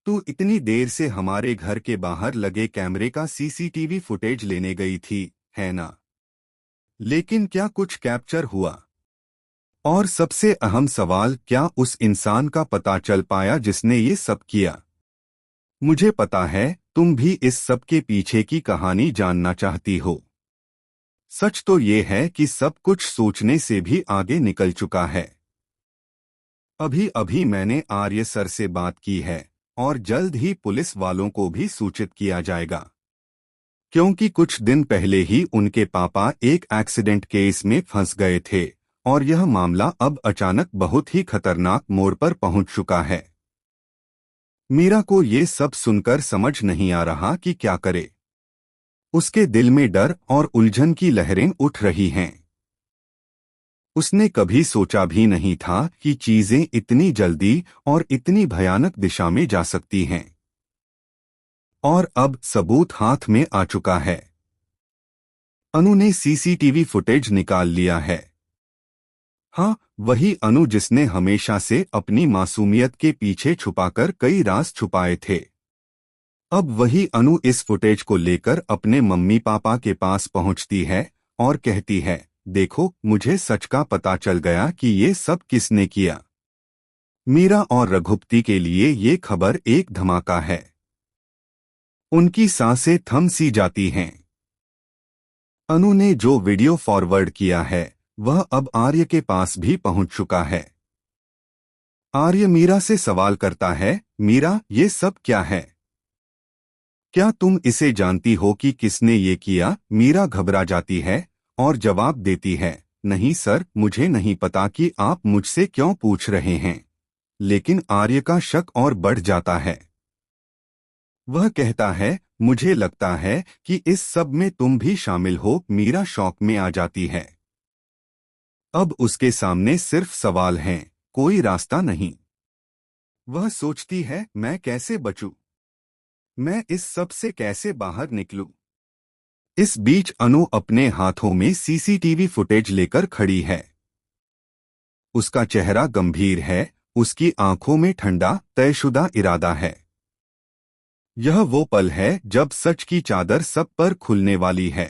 तू इतनी देर से हमारे घर के बाहर लगे कैमरे का सीसीटीवी फुटेज लेने गई थी, है ना? लेकिन क्या कुछ कैप्चर हुआ? और सबसे अहम सवाल, क्या उस इंसान का पता चल पाया जिसने ये सब किया? मुझे पता है तुम भी इस सब के पीछे की कहानी जानना चाहती हो। सच तो ये है कि सब कुछ सोचने से भी आगे निकल चुका है। अभी अभी मैंने आर्य सर से बात की है और जल्द ही पुलिस वालों को भी सूचित किया जाएगा, क्योंकि कुछ दिन पहले ही उनके पापा एक एक्सीडेंट केस में फंस गए थे और यह मामला अब अचानक बहुत ही खतरनाक मोड़ पर पहुंच चुका है। मीरा को ये सब सुनकर समझ नहीं आ रहा कि क्या करे। उसके दिल में डर और उलझन की लहरें उठ रही हैं। उसने कभी सोचा भी नहीं था कि चीजें इतनी जल्दी और इतनी भयानक दिशा में जा सकती हैं। और अब सबूत हाथ में आ चुका है। अनु ने सीसीटीवी फुटेज निकाल लिया है। हाँ, वही अनु जिसने हमेशा से अपनी मासूमियत के पीछे छुपाकर कई राज छुपाए थे। अब वही अनु इस फुटेज को लेकर अपने मम्मी पापा के पास पहुंचती है और कहती है, देखो, मुझे सच का पता चल गया कि ये सब किसने किया। मीरा और रघुपति के लिए ये खबर एक धमाका है। उनकी सांसें थम सी जाती हैं। अनु ने जो वीडियो फॉरवर्ड किया है वह अब आर्य के पास भी पहुंच चुका है। आर्य मीरा से सवाल करता है, मीरा, ये सब क्या है? क्या तुम इसे जानती हो कि किसने ये किया? मीरा घबरा जाती है और जवाब देती है, नहीं सर, मुझे नहीं पता कि आप मुझसे क्यों पूछ रहे हैं। लेकिन आर्य का शक और बढ़ जाता है। वह कहता है, मुझे लगता है कि इस सब में तुम भी शामिल हो। मीरा शौक में आ जाती है। अब उसके सामने सिर्फ सवाल हैं, कोई रास्ता नहीं। वह सोचती है, मैं कैसे बचूं? मैं इस सब से कैसे बाहर निकलूं? इस बीच अनु अपने हाथों में सीसीटीवी फुटेज लेकर खड़ी है। उसका चेहरा गंभीर है, उसकी आंखों में ठंडा, तयशुदा इरादा है। यह वो पल है जब सच की चादर सब पर खुलने वाली है।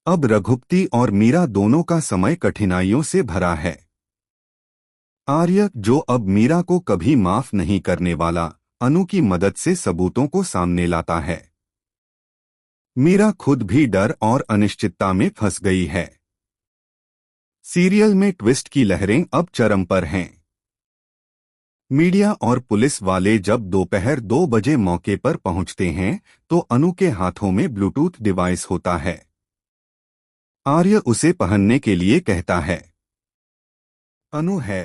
अब रघुपति और मीरा दोनों का समय कठिनाइयों से भरा है। आर्य, जो अब मीरा को कभी माफ नहीं करने वाला, अनु की मदद से सबूतों को सामने लाता है। मीरा खुद भी डर और अनिश्चितता में फंस गई है। सीरियल में ट्विस्ट की लहरें अब चरम पर हैं। मीडिया और पुलिस वाले जब दोपहर 2 बजे मौके पर पहुंचते हैं तो अनु के हाथों में ब्लूटूथ डिवाइस होता है। आर्य उसे पहनने के लिए कहता है। अनु है